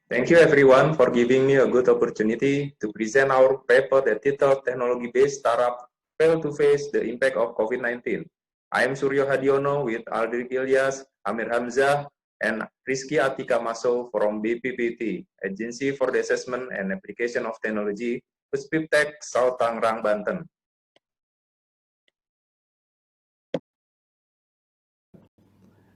Thank you everyone for giving me a good opportunity to present our paper that titled Technology-Based Startup Fail to Face the Impact of COVID-19. I am Suryo Hadiono with Aldrich Ilyas, Amir Hamzah, and Rizky Atika Maso from BPPT, Agency for the Assessment and Application of Technology, Puspiptek, South Tangerang, Banten.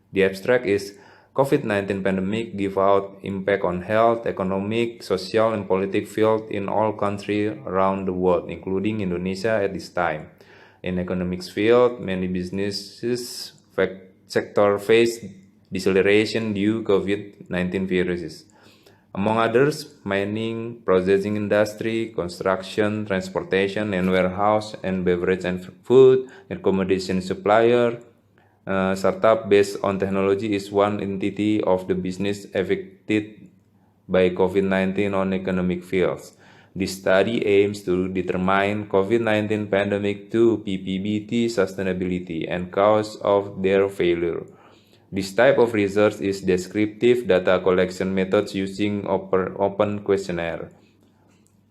The abstract is COVID-19 pandemic give out impact on health, economic, social, and political field in all countries around the world, including Indonesia at this time. In economics field, many businesses sector face deceleration due COVID-19 viruses. Among others, mining, processing industry, construction, transportation, and warehouse and beverage and food, accommodation supplier, startup based on technology is one entity of the business affected by COVID-19 on economic fields. This study aims to determine COVID-19 pandemic to PPBT sustainability and cause of their failure. This type of research is descriptive data collection methods using open questionnaire.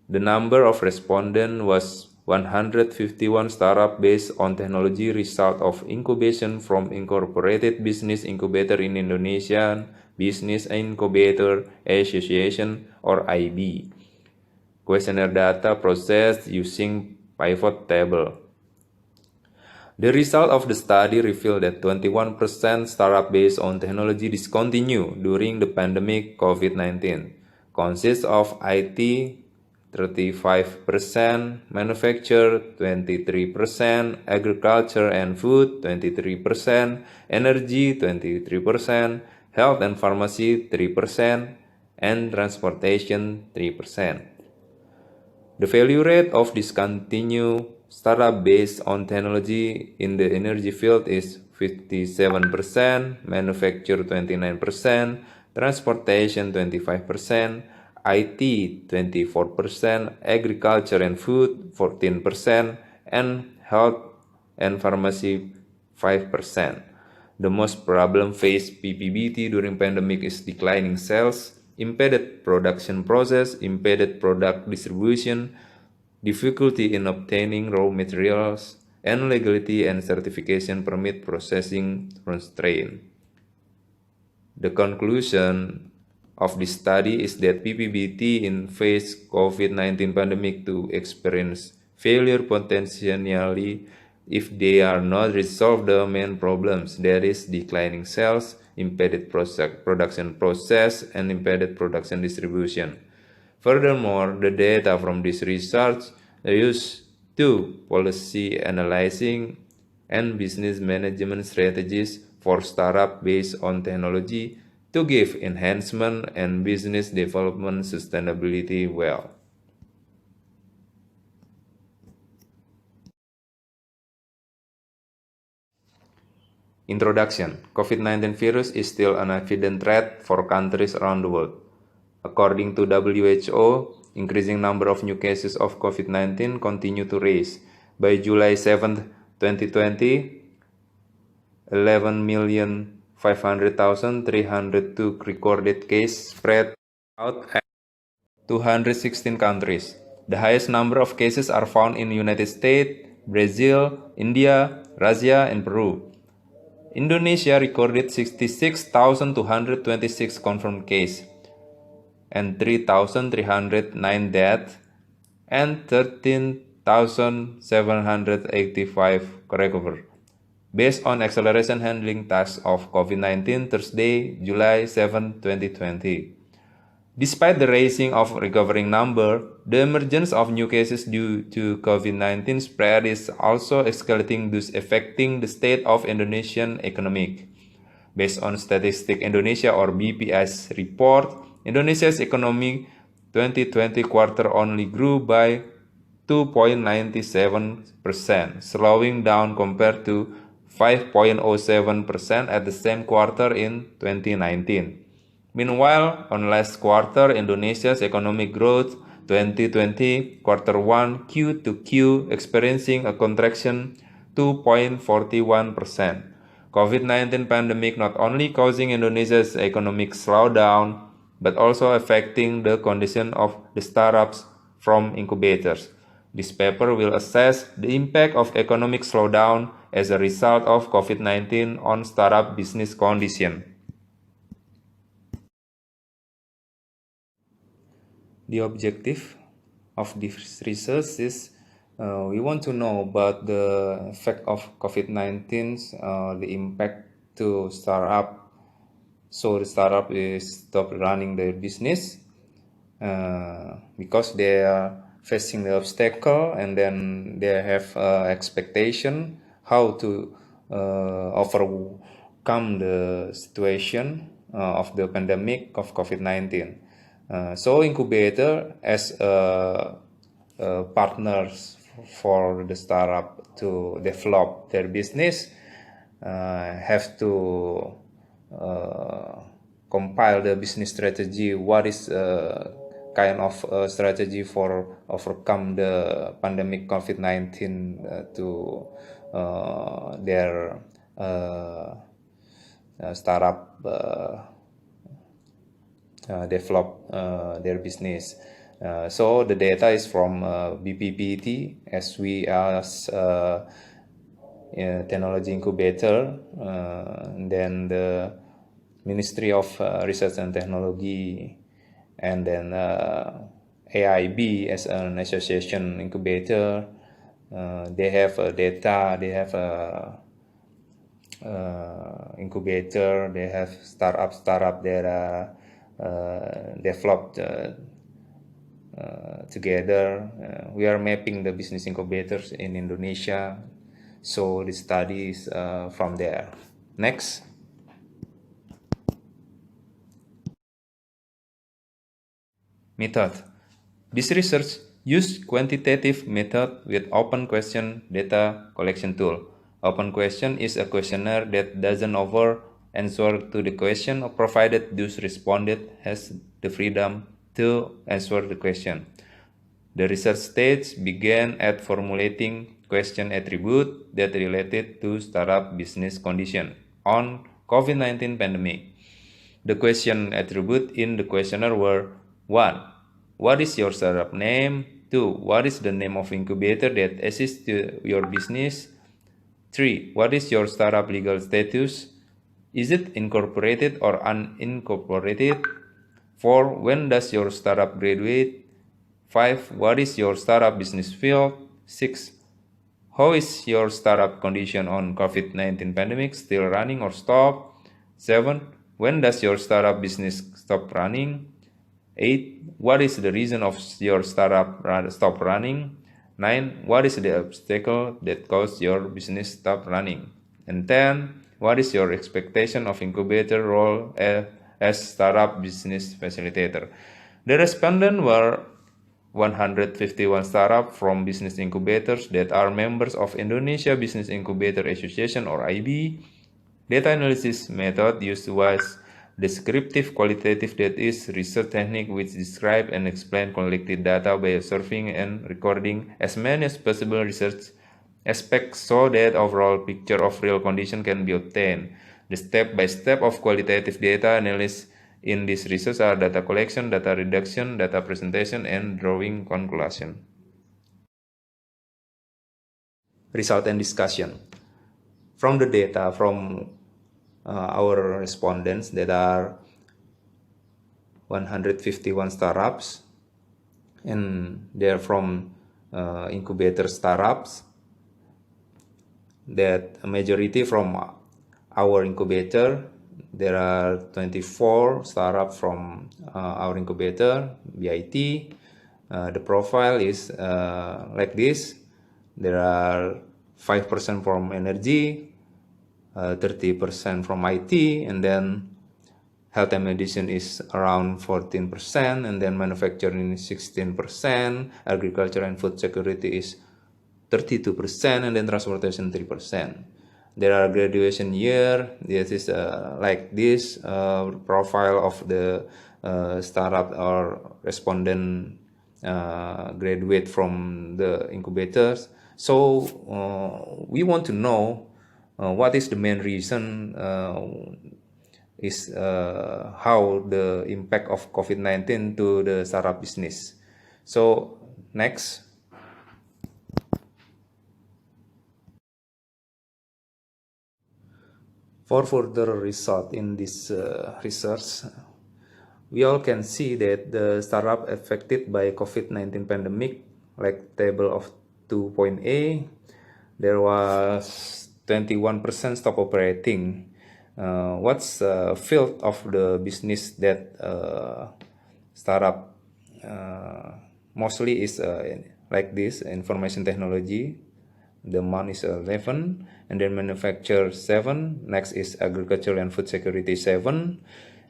The number of respondents was 151 startups based on technology result of incubation from Incorporated Business Incubator in Indonesian Business Incubator Association or IB. Questionnaire data processed using pivot table. The result of the study revealed that 21% startup based on technology discontinued during the pandemic COVID-19, consists of IT 35%, manufacture 23%, agriculture and food 23%, energy 23%, health and pharmacy 3%, and transportation 3%. The value rate of discontinued startup based on technology in the energy field is 57%, manufacture 29%, transportation 25%, IT 24%, agriculture and food 14%, and health and pharmacy 5%. The most problem faced PPBT during pandemic is declining sales, impeded production process, impeded product distribution, difficulty in obtaining raw materials, and legality and certification permit processing constraint. The conclusion of this study is that PPBT in face COVID-19 pandemic to experience failure potentially if they are not resolve the main problems, that is declining sales, impeded production process, and impeded production distribution. Furthermore, the data from this research are used to policy analyzing and business management strategies for startup based on technology to give enhancement and business development sustainability well. Introduction. COVID-19 virus is still an evident threat for countries around the world. According to WHO, increasing number of new cases of COVID-19 continue to rise. By July 7, 2020, 11,500,302 recorded cases spread out at 216 countries. The highest number of cases are found in the United States, Brazil, India, Russia, and Peru. Indonesia recorded 66,226 confirmed cases and 3,309 deaths and 13,785 recovered. Based on acceleration handling task of COVID-19 Thursday, July 7, 2020. Despite the rising of recovering number, the emergence of new cases due to COVID-19 spread is also escalating, thus affecting the state of Indonesian economic. Based on Statistik Indonesia or BPS report, Indonesia's economy 2020 quarter only grew by 2.97%, slowing down compared to 5.07% at the same quarter in 2019. Meanwhile, on last quarter, Indonesia's economic growth 2020 quarter 1 Q to Q experiencing a contraction 2.41%. COVID-19 pandemic not only causing Indonesia's economic slowdown, but also affecting the condition of the startups from incubators. This paper will assess the impact of economic slowdown as a result of COVID-19 on startup business condition. The objective of this research is we want to know about the effect of COVID-19, the impact to startup. So the startup is stop running their business because they are facing the obstacle, and then they have expectation how to overcome the situation of the pandemic of COVID-19. So incubator as partners for the startup to develop their business have to compile the business strategy. What is kind of strategy for overcome the pandemic COVID-19 to their startup develop their business. So the data is from BPPT as we as technology incubator, then the Ministry of Research and Technology, and then AIB as an association incubator. They have data, they have incubator, they have startup that are developed together. We are mapping the business incubators in Indonesia, so the study is from there. Next. Method. This research used quantitative method with open question data collection tool. Open question is a questionnaire that doesn't over answer to the question, provided those responded has the freedom to answer the question. The research stage began at formulating question attribute that related to startup business condition on COVID-19 pandemic. The question attribute in the questionnaire were 1. What is your startup name? 2. What is the name of incubator that assists your business? 3. What is your startup legal status? Is it incorporated or unincorporated? 4. When does your startup graduate? 5. What is your startup business field? 6. How is your startup condition on COVID-19 pandemic, still running or stop? 7. When does your startup business stop running? 8. What is the reason of your startup stop running? 9. What is the obstacle that caused your business stop running? And 10. What is your expectation of incubator role as startup business facilitator? The respondents were 151 startups from business incubators that are members of Indonesia Business Incubator Association or IB. Data analysis method used was descriptive qualitative, that is research technique which describe and explain collected data by observing and recording as many as possible research aspects so that overall picture of real condition can be obtained. The step-by-step of qualitative data analysis in this research are data collection, data reduction, data presentation, and drawing conclusion. Result and discussion. From the data from our respondents that are 151 startups, and they're from incubator startups, that a majority from our incubator. There are 24 startups from our incubator, BIT. The profile is like this. There are 5% from energy, 30% from IT, and then health and medicine is around 14%, and then manufacturing is 16%, agriculture and food security is 32%, and then transportation 3%. There are graduation year. This is like this profile of the startup or respondent graduate from the incubators. So we want to know what is the main reason is how the impact of COVID-19 to the startup business. So next. For further result in this research, we all can see that the startup affected by COVID-19 pandemic, like table of 2.A, there was 21% stop operating. What's field of the business that startup mostly is like this: information technology, the amount is 11, and then manufacture 7, next is agriculture and food security 7,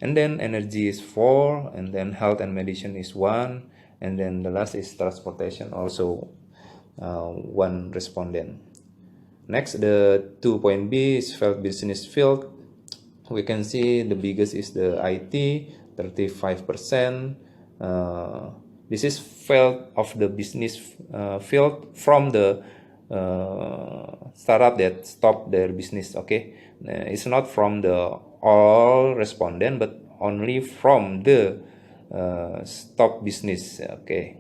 and then energy is 4, and then health and medicine is 1, and then the last is transportation, also 1 respondent. Next, the 2.B is field business field. We can see the biggest is the IT, 35%. This is field of the business field from the startup that stopped their business. Okay, it's not from the all respondent, but only from the stop business. Okay.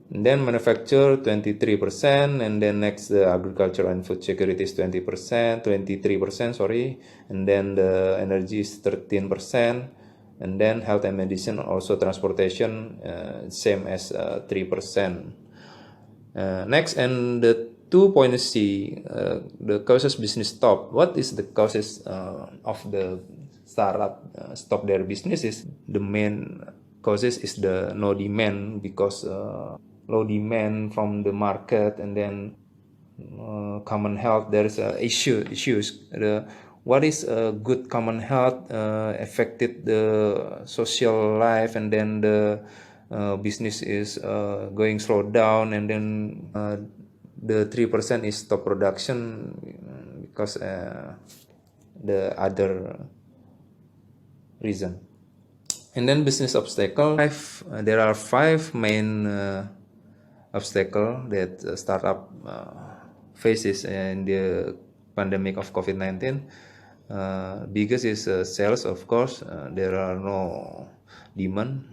And then manufacture 23%, and then next the agriculture and food security is 20%, 23%, sorry, and then the energy is 13%, and then health and medicine, also transportation, same as 3%. Next, and the 2.C, the causes business stop. What is the causes of the startup stop their business? Is the main causes is the no demand, because low demand from the market, and then common health, there is issues. What is good common health affected the social life, and then the business is going slow down, and then the 3% is stop production because the other reason. And then business obstacle. There are 5 main obstacle that startup faces in the pandemic of COVID-19. Biggest is sales, of course. There are no demand.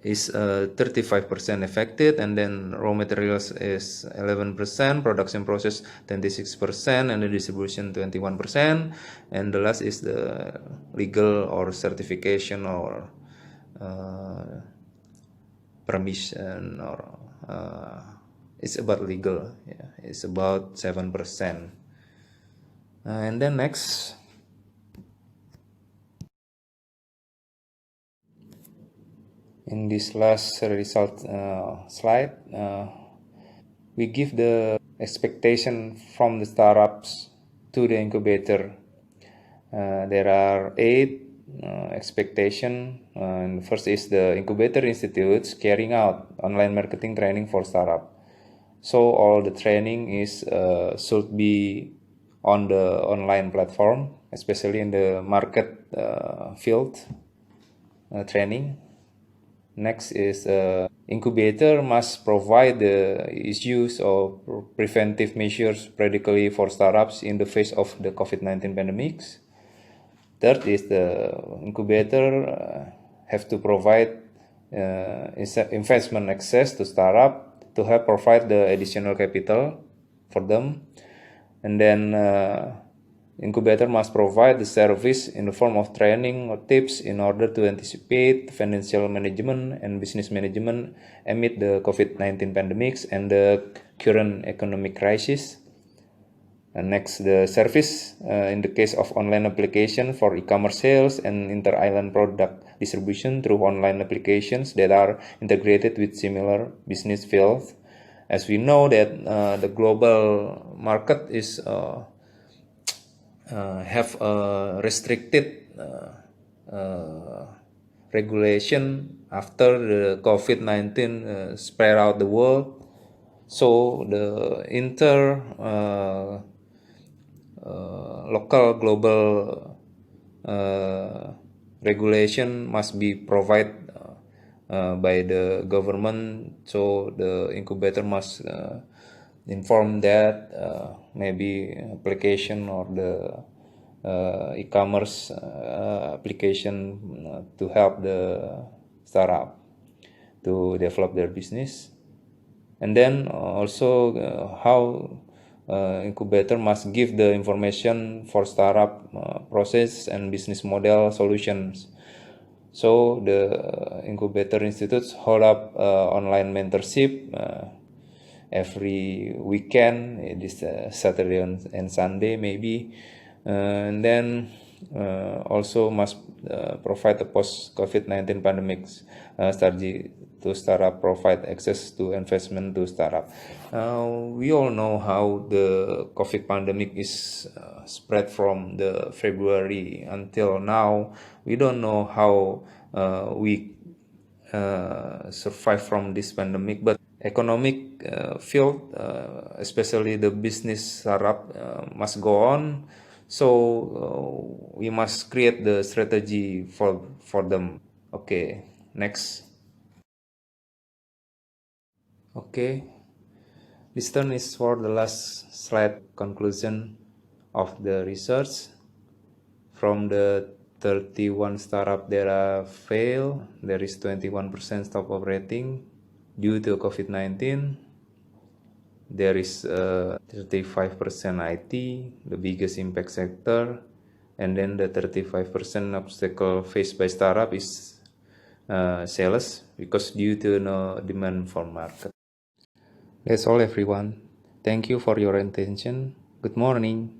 Is 35% affected, and then raw materials is 11%, production process 26%, and the distribution 21%, and the last is the legal or certification or permission, or it's about legal. Yeah, it's about 7%. And then next. In this last result slide, we give the expectation from the startups to the incubator. There are 8 expectation. And first is the incubator institutes carrying out online marketing training for startup. So all the training is should be on the online platform, especially in the market field training. Next is incubator must provide the issues of preventive measures practically for startups in the face of the COVID-19 pandemics. Third is the incubator have to provide investment access to startup to help provide the additional capital for them. And then incubator must provide the service in the form of training or tips in order to anticipate financial management and business management amid the COVID-19 pandemics and the current economic crisis. And next, the service in the case of online application for e-commerce sales and inter-island product distribution through online applications that are integrated with similar business fields. As we know that the global market is have a restricted regulation after the COVID-19 spread out the world. So the local global regulation must be provided by the government. So the incubator must inform that maybe application or the e-commerce application to help the startup to develop their business. And then also how incubator must give the information for startup process and business model solutions. So the incubator institutes hold up online mentorship every weekend, this Saturday and Sunday maybe, and then also must provide the post-COVID-19 pandemic strategy to startup, provide access to investment to startup. We all know how the COVID pandemic is spread from the February until now. We don't know how we survive from this pandemic, but economic field, especially the business startup, must go on. So we must create the strategy for them. Okay, next. Okay, this turn is for the last slide conclusion of the research. From the 31 startup that have failed, there is 21% stop operating due to COVID-19. There is 35% IT, the biggest impact sector, and then the 35% obstacle faced by startup is sales, because due to no demand for market. That's all everyone. Thank you for your attention. Good morning.